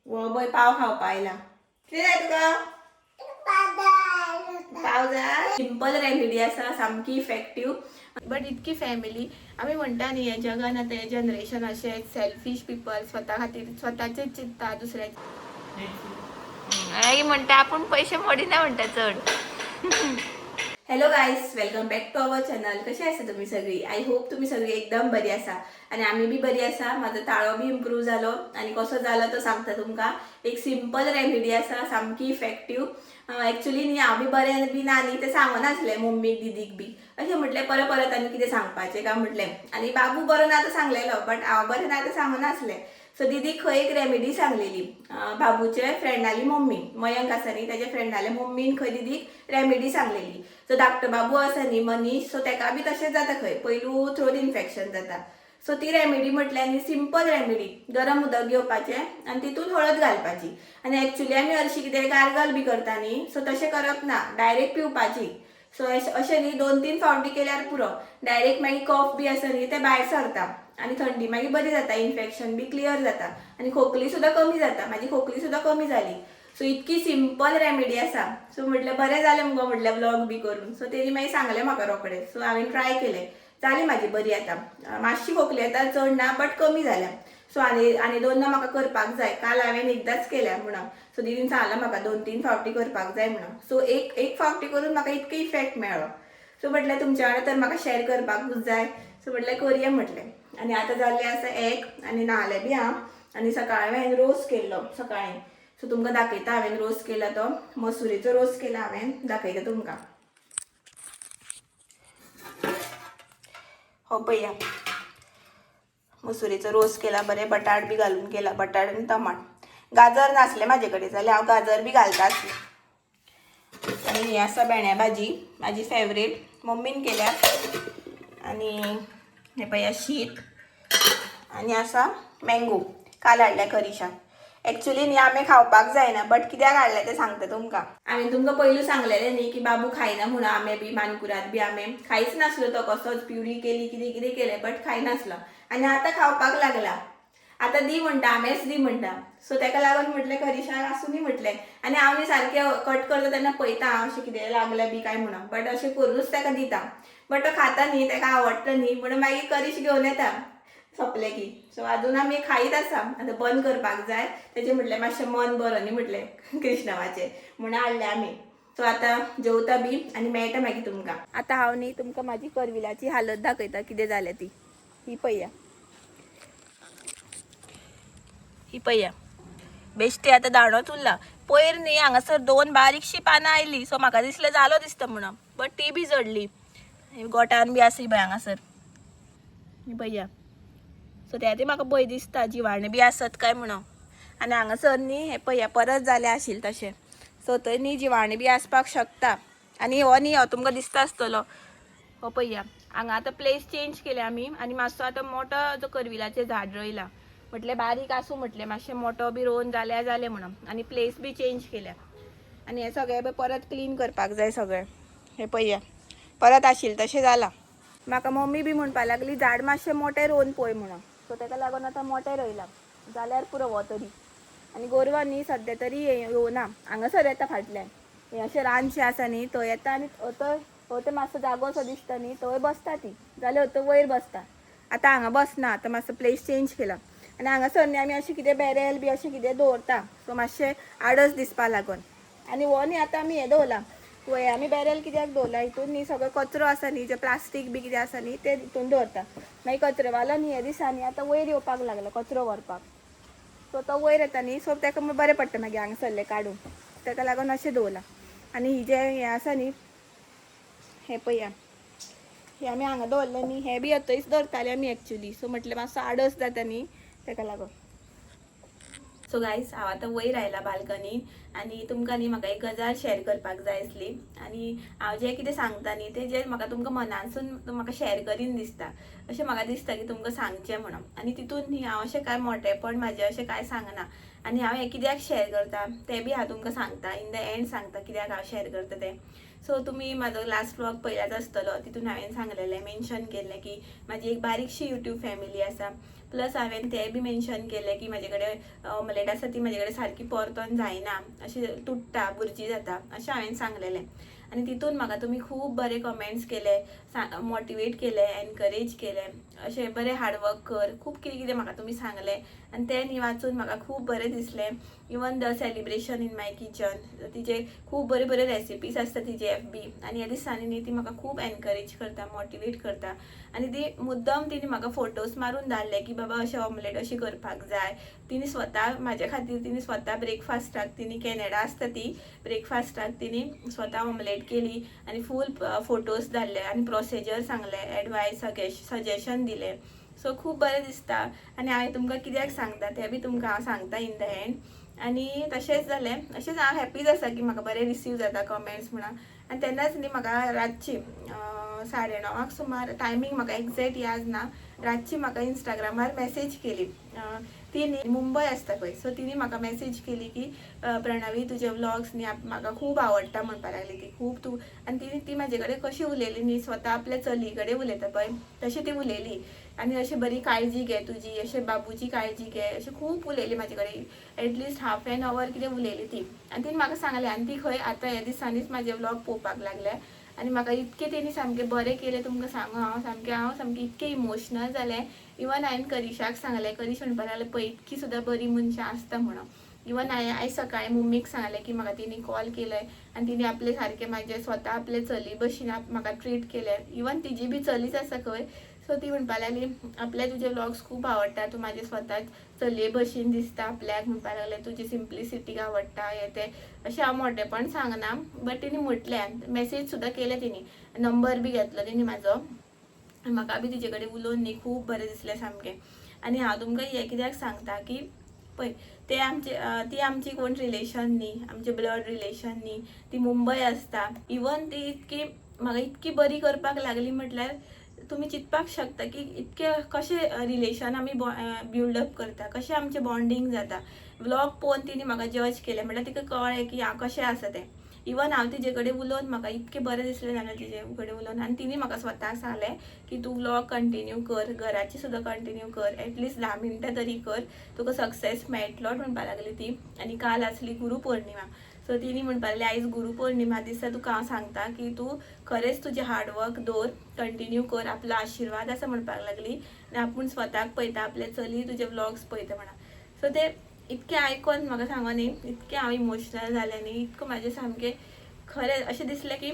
व बय पाव खावपा आयला. कितें जाय तुका? पाव जाय. सिंपल रेमेडी आसा, सामकी इफेक्टिव्ह. बट इतकी फॅमिली आमी म्हणटा न्ही, हे जगान आतां हे जनरेशन अशें सेल्फिश पीपल, स्वता खातीर स्वताचेच चिंतता, दुसऱ्याचे म्हणटा आपूण पयशे मोडिना म्हणटा चड. Hello guys, welcome back to our channel. कशे आसा तुम्ही सगळी? आय होप तुम्ही सगळी एकदम बरी आसा आणि आम्ही बी बरी आसा. माझा ताळो बी इम्प्रूव जालो आणि कसो जालो तो सांगता तुमकां. एक सिंपल रेमेडी आसा, सामकी इफेक्टिव्ह. एक्चुअली न्ही हांव बी बरें बी ना न्ही, तें सांगनासलें मम्मीक दीदीक बी. अशें म्हटलें परत परत आनी कितें सांगपाचें काय म्हटलें. आनी बाबू बरो ना तो सांगलेलो, बट हांव बरें ना तें सांगनासलें. सो दीदीक खंय एक रेमेडी सांगलेली. बाबूचे फ्रेंडाली मम्मी, मयंक आसा न्ही त्याच्या फ्रेंडाले मम्मीन खंय दीदीक रेमेडी सांगलेली. सो धाकटो बाबू आसा न्ही मनीश, सो तेका बी तशेंच जाता खंय पयलू थ्रोट इन्फेक्शन जाता. सो ती रेमेडी म्हटल्यार न्ही सिंपल रेमेडी. गरम उदक घेवपाचें आनी तितून हळद घालपाची. आनी एक्चुअली आमी हरशीं कितें गार्गल बी करता न्ही, सो तशें करप ना, डायरेक्ट पिवपाची. सो अशें न्ही 2-3 फावटी केल्यार पुरो. डायरेक्ट मागीर कफ बी आसा न्ही तें भायर सरता आनी थंडी मागीर बरी जाता, इन्फेक्शन बी क्लियर जाता आनी खोकली सुद्दां कमी जाता. म्हाजी खोकली सुद्दां कमी जाली. सो इतकी सिंपल रेमेडी आसा. सो म्हटलें बरें जालें मुगो म्हटलें व्लॉग बी करून. सो तेणी मागीर सांगलें म्हाका रोखडें. सो हांवें ट्राय केलें, जाली म्हाजी बरी आतां. मातशी खोकली येता, चड ना, बट कमी जाल्या. सो आनी दोनदा म्हाका करपाक जाय. काल हांवें एकदांच केल्या म्हणून. सो दीदीन सांगलें म्हाका 2-3 फावटी करपाक जाय म्हणून. सो एक फावटी करून म्हाका इतको इफेक्ट मेळ्ळो. सो म्हटलें तुमच्या वांगडा तर म्हाका शेअर करपाकूच जाय. सो म्हटलें करया म्हटलें. आनी आतां जाल्लें आसा 1 आनी न्हालें बी हांव. आनी सकाळीं हांवें रोस केल्लो सकाळीं. सो तुमकां दाखयता हांवें रोस केला तो. मसुरेचो रोस केला हांवें, दाखयता तुमकां. हो पळया, मसुरेचो रोस केला, बरें बटाट बी घालून केला, बटाट आनी टमाट. गाजर नासलें म्हाजे कडेन, जाल्यार हांव गाजर बी घालता आसलें. आनी ही आसा भेंड्या भाजी, म्हाजी फेवरेट, मम्मीन केल्या. आनी हे पळया शीत. आनी आसा मँगो, काल हाडल्या करिशाक. एक्चुअली न्ही आंबे खावपाक जायना, बट कित्याक हाडले ते सांगता तुमकां. हांवें तुमकां पयलू सांगलेलें न्ही की बाबू खायना म्हणून आंबे बी, मानकुराद बी आंबे खायच नासलो तो, कसोच प्युरी केली, कितें कितें केलें, बट खायनासलो. आनी आतां खावपाक लागला. आतां दी म्हणटा, आंबेच दी म्हणटा. सो तेका लागून म्हटलें करिशाक आसूं दी म्हटलें. आनी हांव न्ही सारकें कट करता तेन्ना पळयता हांव अशें कितें लागलें बी काय म्हणून, बट अशें करूनच तेका दिता. बट तो खाता न्ही, तेका आवडटा न्ही म्हणून मागीर करीश घेवन येता सोंपलें की. सो अजून आमी खायत आसा. आतां बंद करपाक जाय. तेजें म्हटलें मातशें मन बरो न्ही म्हटलें कृष्णवाचें, म्हणून हाडलें आमी. सो आतां जेवता बी आनी मेळटा मागीर तुमकां. आतां हांव न्ही तुमकां म्हाजी करविलाची हालत दाखयता कितें जालें ती. ही पळया, ही पळया, बेश्टी आतां दाणोच उरला. पयर न्ही हांगासर 2 बारीकशी पानां आयली, सो म्हाका दिसलें जालो दिसता म्हणून, बट ती बी जडली. गोठान बी आसा पळय हांगासर, ही पळया. सो त्या खातीर म्हाका भंय दिसता जिवाणें बी आसत काय म्हणून. आनी हांगासर न्ही हे पळया परत जालें आशिल्लें तशें. सो थंय न्ही जिवाणें बी आसपाक शकता. आनी हो न्ही हो तुमकां दिसता आसतलो, हो पळया. हांगा आतां प्लेस चेंज केलें आमी आनी मातसो आतां मोठो जो करविलाचें झाड रोयला. म्हटलें बारीक आसूं म्हटलें, मातशें मोठो बी रोवन जालें म्हणून. आनी प्लेस बी चेंज केल्या. आनी हें सगळें परत क्लीन करपाक जाय सगळें. हे पळया परत आशिल्लें तशें जालां. म्हाका मम्मी बी म्हणपा लागली झाड मातशें मोटें रोवन पळय म्हणून. सो तेका लागून आतां मोटें रोयलां, जाल्यार पुरो हो तरी. आनी गोरवां न्ही सद्या तरी येवना, हांगासर येता फाटल्यान. हें अशें रानशें आसा न्ही, थंय येता आनी थंय मातसो जागो असो दिसता न्ही, थंय बसता ती. जाल्यार थंय वयर बसता. आतां हांगा बसना, आतां मातसो प्लेस चेंज केला. आनी हांगासर न्ही आमी अशें कितें बॅरेल बी अशें कितें दवरता, सो मातशें आडस दिसपा लागून. आनी हो न्ही आतां आमी हें दवरला, वय आमी बॅरेल कित्याक दवरला, हितून न्ही सगळो कचरो आसा न्ही, जे प्लास्टीक बी कितें आसा न्ही तें हितून दवरता. मागीर कचरोवालो न्ही हे दिसांनी आतां वयर येवपाक लागला कचरो व्हरपाक. सो तो वयर येता न्ही, सो तेका बरें पडटा मागीर हांगासरलें काडून. तेका लागून अशें दवरलां. आनी ही जें हें आसा न्ही, हें पळया, हें आमी हांगा दवरलें न्ही, हें बी थंयच दवरतालें आमी एक्चुअली. सो म्हटलें मातसो आडस जाता न्ही तेका लागून. सो गायज हांव आतां वयर आयला बाल्कनीन. आनी तुमकां न्ही म्हाका एक गजाल शेअर करपाक जाय आसली. आनी हांव जें कितें सांगता न्ही तें जें म्हाका तुमकां मनानसून म्हाका शेअर करीन दिसता. अशें म्हाका दिसता की तुमकां सांगचें म्हणून. आनी तितून न्ही हांव अशें कांय मोठेपण म्हाजें अशें कांय सांगना. आनी हांव हें कित्याक शेअर करता तें बी हांव तुमकां सांगता. इन द एंड सांगता कित्याक हांव शेअर करता तें. सो तुमी म्हाजो लास्ट व्लॉग पळयलाच आसतलो. तितून हांवें सांगलेलें, मेन्शन केल्लें की म्हाजी एक बारीकशी यूट्यूब फॅमिली आसा. प्लस हांवें तें बी मेन्शन केलें की म्हजे कडेन ऑमलेट आसा ती म्हजे कडेन सारकी परतोन जायना, अशी तुट्टा बुरजी जाता अशें हांवें सांगलेलें. आनी तितून म्हाका तुमी खूब बरे कमेंट्स केले, मोटिवेट केले, एनकरेज केले, अशें बरें हार्डवर्क कर, खूब कितें कितें म्हाका तुमी सांगलें. आनी तें न्ही वाचून म्हाका खूब बरें दिसलें. Even the celebration in my kitchen, तिचे खूब बरे बरे रेसिपीज आसता तिचे FB, आनी ह्या दिसांनी न्ही ती म्हाका खूब एनकरेज करता, मोटिवेट करता. आनी ती मुद्दम तिने म्हाका फोटोज मारून धाडले की बाबा अशें ऑमलेट अशी करपाक जाय. तिने स्वता म्हाज्या खातीर तिने स्वता ब्रेकफास्टाक, तिने कॅनडा आसता ती, ब्रेकफास्टाक तिने स्वता ऑमलेट केली आनी फूल फोटोज धाडले आनी प्रोसिजर सांगले, एडवायस सजेशन दिले. सो खूब बरें दिसता. आनी हांवें तुमकां कित्याक सांगता तें बी तुमकां हांव सांगता इन द एंड. आनी तशेंच जालें, अशेंच हांव हॅपीच आसा की म्हाका बरें रिसीव जाता कमेंट्स म्हणून. आनी तेन्नाच न्ही म्हाका रातची 9:30 सुमार, टायमींग म्हाका एक्झॅक्ट याद ना, रातची म्हाका इंस्टाग्रामार मेसेज केली. ती न्ही मुंबय आसता पळय, सो तिने म्हाका मेसेज केली की प्रणवी तुजे व्लॉग्स न्ही म्हाका खूब आवडटा म्हणपा लागली ती. खूब तूं, आनी ती म्हाजे कडेन कशी उलयली न्ही, स्वता आपल्या चली कडेन उलयता पळय तशी ती उलयली. आनी अशी बरी काळजी घे तुजी, अशें बाबूची काळजी घे, अशें खूब उलयली म्हाजे कडेन. एटलिस्ट हाफ एन आवर कितें उलयली ती. आनी तिने म्हाका सांगलें, आनी ती खंय आतां ह्या दिसांनीच म्हाजे व्लॉग पळोवपाक लागल्या. आनी म्हाका इतकें तेणी सामकें बरें केलें तुमकां सांगू हांव सामकें इतकें इमोशनल जालें. इवन हांवें करिशाक सांगलें, करिश म्हणपाक लागलें पळय इतकी सुद्दां बरी मनशां आसता म्हणून. इवन हांवें आयज सकाळीं मम्मीक सांगलें की म्हाका तिने कॉल केले आनी तिने आपले सारकें म्हाजे स्वता आपले चली भशेन म्हाका ट्रीट केलें. इवन तिजी बी चलीच आसा खंय. सो ती म्हणपा लागली आपल्या तुजे व्लॉग्स खूब आवडटा, तूं म्हाजे स्वता चलये भशेन दिसता आपल्याक, म्हणपा लागलें तुजी सिंप्लिसिटी आवडटा हें तें. अशें हांव मोटेपण सांगना, बट तिने म्हटलें, मेसेज सुद्दां केलें तिने, नंबर बी घेतलो तिने म्हाजो. म्हाका बी तिचे कडेन उलोवन न्ही खूब बरें दिसलें सामकें. आनी हांव तुमकां हें कित्याक सांगता की पळय ती आमची कोण रिलेशन न्ही, आमचे ब्लड रिलेशन न्ही, ती मुंबय आसता. इवन ती म्हाका इतकी बरी करपाक लागली म्हटल्यार तुमी चिंतपाक शकता की इतकें कशें रिलेशन आमी बिल्डअप करता, कशें आमचें बॉन्डिंग जाता. व्लॉग पळोवन तिने म्हाका जज केलें, म्हटल्यार तिका कळ्ळें की हांव कशें आसा तें. इवन हांव तिजे कडेन उलोवन म्हाका इतकें बरें दिसलें जाल्यार तिजे कडेन उलोवन. आनी तिने म्हाका स्वता सांगलें की तूं व्लॉग कंटिन्यू कर, घराची सुद्दां कंटिन्यू कर, एटलिस्ट 10 मिनटां तरी कर, तुका सक्सेस मेळटलोच म्हणपा लागली ती. आनी काल आसली गुरुपौर्णिमा, सो तिने म्हणपा लागली आयज गुरुपौर्णिमा दिसा तुका हांव सांगता की तूं खरेंच तुजें हार्डवर्क दवर, कंटिन्यू कर, आपलो आशिर्वाद आसा म्हणपाक लागली. आनी आपूण स्वताक पळयता, आपले चली तुजे व्लॉग्स पळयता म्हणून. सो ते इतकें आयकोन म्हाका सांगो न्ही, इतकें हांव इमोशनल जालें न्ही, इतको म्हाजें सामकें खरें अशें दिसलें की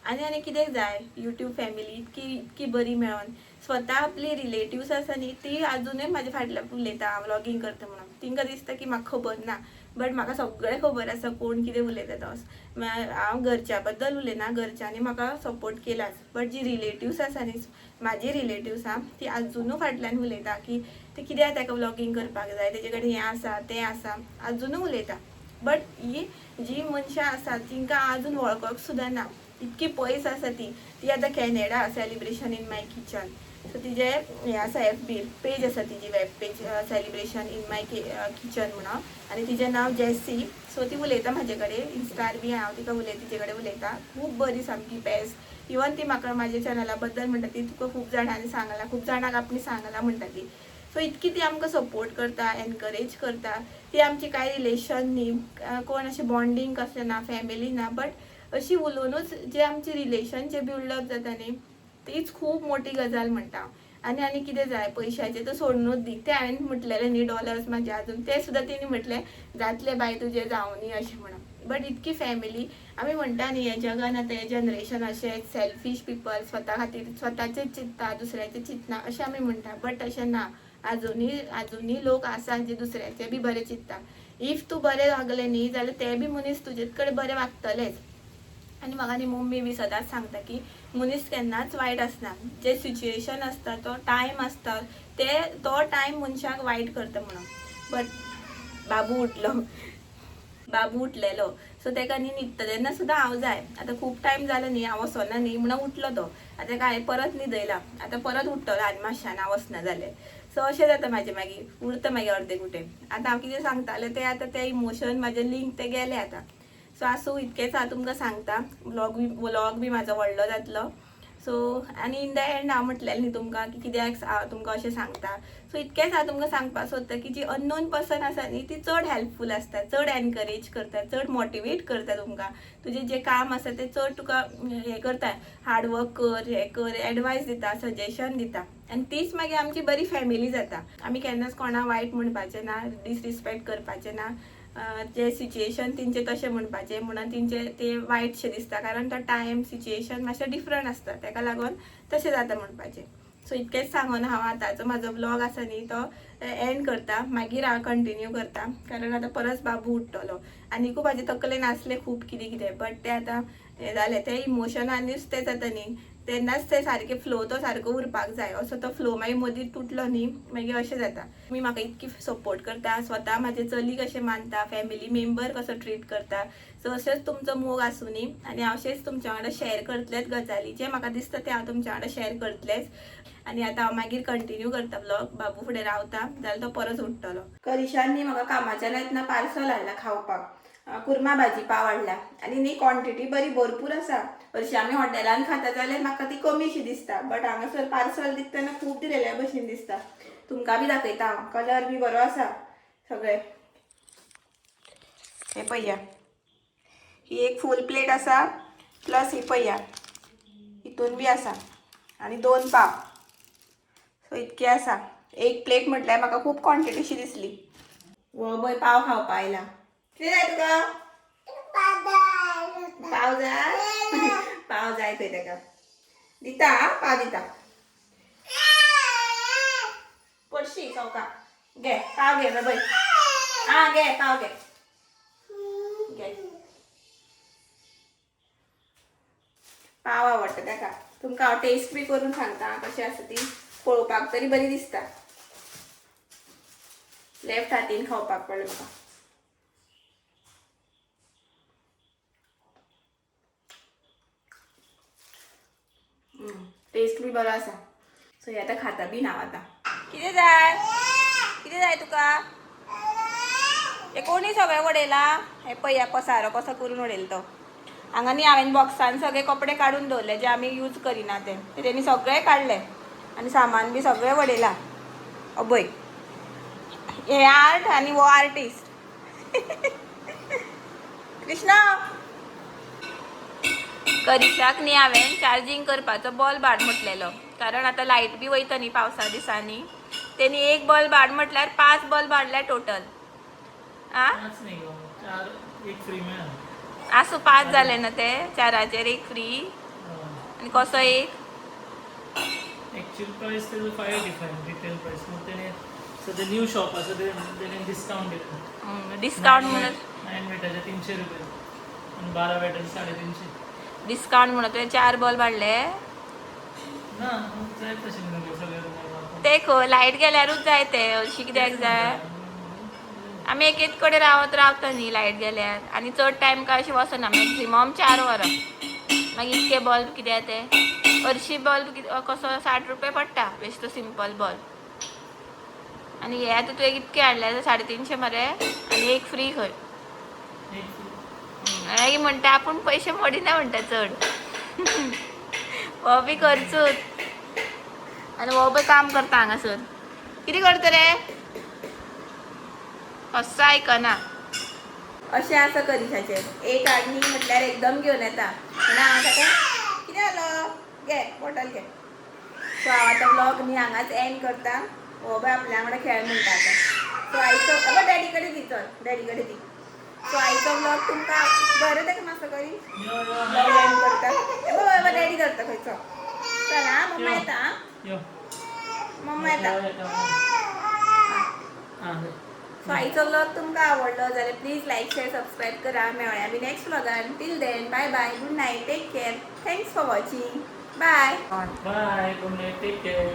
आनी कितें जाय. यूट्यूब फॅमिली इतकी बरी मेळोन, स्वता आपली रिलेटिव्स आसा न्ही ती आजुनूय म्हाज्या फाटल्यान उलयता हांव व्लॉगिंग करता म्हणून. तिंकां दिसता की म्हाका खबर ना, बट म्हाका सगळें खबर आसा कोण कितें उलयता तो. हांव घरच्या बद्दल उलयना, घरच्यांनी म्हाका सपोर्ट केलाच, बट जी रिलेटिव्स आसा न्ही म्हाजी रिलेटिव्स आहा ती आजुनूय फाटल्यान उलयता की ते कित्याक ताका व्लॉगिंग करपाक जाय, तेजे कडेन हें आसा तें आसा, आजुनूय उलयता. बट ही जी मनशां आसा तिंकां आजून वळखोंक सुद्दां ना, इतकी पयस आसा ती आतां Canada, celebration in my kitchen. So तिजे हें आसा FB पेज आसा तिजी, web page, celebration in my kitchen म्हणून. आनी तिजें नांव जेसी. सो ती उलयता म्हाजे कडेन, इंस्टार बी हांव तिका तिजे कडेन उलयता, खूब बरी सामकी बेस्ट. इवन ती म्हाका म्हाज्या चॅनला बद्दल म्हणटा ती तुका खूब जाणांनी सांगलां, खूब जाणांक आपणी सांगलां म्हणटा ती. सो इतकी ती आमकां सपोर्ट करता, एनकरेज करता. ती आमची कांय रिलेशन न्ही, कोण अशें बॉन्डिंग कसलें ना, फॅमिली ना, बट अशी उलोवनूच जे आमचे रिलेशन जे बिल्डअप जाता न्ही तीच खूब मोठी गजाल म्हणटा. आनी कितें जाय, पयशांचें तर सोडूनच दी, तें हांवें म्हटलेलें न्ही डॉलर्स म्हाजे आजून, तें सुद्दां तिणी म्हटलें जातलें बाय तुजें जावनी अशें म्हणून. बट इतकी फॅमिली आमी म्हणटा न्ही हें जगान आतां हें जनरेशन अशें सेल्फीश पिपल, स्वता खातीर स्वताचेंच चिंतता, दुसऱ्याचें चिंतना अशें आमी म्हणटा, बट तशें ना. आजुनूय लोक आसा जे दुसऱ्याचें बी बरें चिंतता. इफ तूं बरें वागलें न्ही जाल्यार ते बी मनीस तुजे कडेन बरें वागतलेच. आनी म्हाका न्ही मम्मी बी सदांच सांगता की मनीस केन्नाच वायट आसना, जे सिच्युएशन आसता तो टायम आसता तो टायम मनशाक वायट करता म्हणून. बट बाबू उठलेलो, सो तेका न्ही न्हिदता तेन्ना सुद्दां हांव जाय. आतां खूब टायम जालो न्ही हांव वचना न्ही म्हणून उठलो तो. आतां तेका हांवें परत न्हिदयला, आतां परत उठतलो आनी मातशान हांव वचना जालें. सो अशें जाता म्हाजें, मागीर उरता मागीर अर्दे कुटें. आतां हांव कितें सांगतालें तें आतां तें इमोशन म्हाजें लिंक तें गेलें आतां. सो आसूं इतकेंच हांव तुमकां सांगता. व्लॉग बी म्हाजो व्हडलो जातलो. सो आनी इन द एंड हांव म्हटलेलें न्ही तुमकां की कित्याक तुमकां अशें सांगता. सो इतकेंच हांव तुमकां सांगपाक सोदता की जी अननोन पर्सन आसा न्ही ती चड हेल्पफूल आसता, चड एनकरेज करता, चड मोटिवेट करता तुमकां. तुजें जें काम आसा तें चड तुका हें करता, हार्डवर्क कर, हें कर, एडवायस दिता, सजेशन दिता. आनी तीच मागीर आमची बरी फॅमिली जाता. आमी केन्नाच कोणा वायट म्हणपाचें ना, डिसरिस्पेक्ट करपाचें ना. जे सिच्युएशन तेंचे तशें म्हणपाचें म्हणून तेंचे ते वायटशें दिसता, कारण तो टायम सिच्युएशन मातशें डिफरंट आसता, ताका लागून तशें जाता म्हणपाचें. सो इतकेंच सांगून हांव आतांचो म्हाजो ब्लॉग आसा न्ही तो एंड करता. मागीर हांव कंटिन्यू करता, कारण आतां परत बाबू उठ्ठलो. आनीकूय म्हाजे तकलेन आसलें खूब कितें कितें, बट तें आतां हें जालें, तें इमोशनानूच तें जाता न्ही, तेन्नाच ते सारके फ्लो तो सारको उरपाक जाय. असो तो फ्लो मागीर मदींच तुटलो न्ही मागीर अशें जाता. तुमी म्हाका इतकी सपोर्ट करता, स्वता म्हाजे चली कशें मानता, फॅमिली मेंबर कसो ट्रीट करता. सो अशेंच तुमचो मोग आसूं न्ही, आनी हांव अशेंच तुमच्या वांगडा शेअर करतलेच गजाली, जे म्हाका दिसता ते हांव तुमच्या वांगडा शेअर करतलेच. आनी आतां हांव मागीर कंटिन्यू करता ब्लॉग. बाबू फुडें रावता जाल्यार तो परत उठ्ठलो. करिशान न्ही म्हाका कामाच्यान येतना पार्सल हाडला खावपाक. कुर्मा भाजी पाव हाडला आनी न्ही क्वॉन्टिटी बरी भरपूर आसा. हरशीं आमी हॉटेलान खाता जाल्यार म्हाका ती कमीशी दिसता, बट हांगासर पार्सल दितना खूब दिलेल्या भशेन दिसता. तुमकां बी दाखयता हांव. कलर बी बरो आसा सगळे. हे पळया, ही एक फूल प्लेट आसा, प्लस ही पळया हितून बी आसा, आनी 2 पाव. सो इतके आसा. एक प्लेट म्हटल्यार म्हाका खूब क्वॉन्टिटीशी दिसली. वो पळय पाव खावपा आयला. कितें जाय तुका? पाव जाय? पाव जाय खंय ताका. दिता पाव दिता. पडशी चौका. घे पाव घे बाय. हा घे पाव घे. घे. पाव आवडटा ताका. तुमकां हांव टेस्ट बी करून सांगता कशी आसा ती. पळोवपाक तरी बरी दिसता. लेफ्ट हातीन खावपाक पडलें म्हाका. टेस्ट बी बरो आसा. सो हे आतां खाता बी हांव आतां. कितें जाय? कितें जाय तुका? हे कोणी सगळें उडयला? हे पळया पसारो कसो करून उडयला तो. हांगा न्ही हांवें बॉक्सान सगळे कपडे काडून दवरले जे आमी यूज करिना ते तेणी सगळे काडले आनी सामान बी सगळें उडयला. अबय हे आर्ट आनी वो आर्टिस्ट. कृष्णा करिशाक न्ही हांवें चार्जींग करपाचो बल्ब हाड म्हटलेलो, कारण आतां लायट बी वयता न्ही पावसा दिसांनी. तेणी एक बल्ब हाड म्हटल्यार 5 बल्ब हाडल्या टोटल. आसूं 5 जाले ना ते, 4चेर एक फ्री. आनी कसो एक? एक्चुअल प्राइस तेजो 585 रिटेल प्राइस. मग तेने सध्या न्यू शॉप आसा तेने डिस्काउंट दिला. डिस्काउंट म्हणून 9 वेटाचे 300 रुपये आणि 12 वेटाचे 350. डिस्काउंट म्हणून तुवें 4 बल्ब हाडले ना जाय तशें न्हू सगळे तुम्हाला. ते खंय लायट गेल्यारूच जाय ते. हरशीं कित्याक जाय? आमी एक एक कडेन रावता न्ही लायट गेल्यार, आनी चड टायम काय अशें वचना. मॅक्झिमम 4 वरां. मागीर इतके बल्ब कित्याक ते? हरशीं बल्ब कसो 60 रुपये पडटा बेश्टो सिंपल बल्ब. आनी हे आतां तुवें कितके हाडले? 350 मरे, आनी एक फ्री खंय. मागीर म्हणटा आपूण पयशे मोडिना म्हणटा चड. हो बी खर्चूच. आनी हो पळय काम करता हांगासर. कितें करता रे? कसो आयकना. अशें आसा करिशाचें. एक हाडनी म्हटल्यार एकदम घेवन येता. आनी हांव ताका कितें जालो? घे बॉटल घे. सो हांव आतां ब्लॉग न्ही हांगाच एंड करता. हो पळय आपल्या वांगडा खेळ म्हणटा आतां. सो आयचो डॅडी कडेन दी, चल डॅडी कडेन दी. सो आयचो ब्लॉग तुमकां बरो ताका मातसो करी ब्लॉग एंड करता. हे बाबा डॅडी करता खंयचो. चल आं मम्मा येता आं. मम्मा येता. सो आयचो ब्लॉग तुमकां आवडलो जाल्यार प्लीज लायक शेअर सबस्क्राईब करा. मेळ्या आमी नेक्स्ट ब्लॉगान. Till then bye bye, good night, take care, thanks for watching, bye. Bye, good night, take care.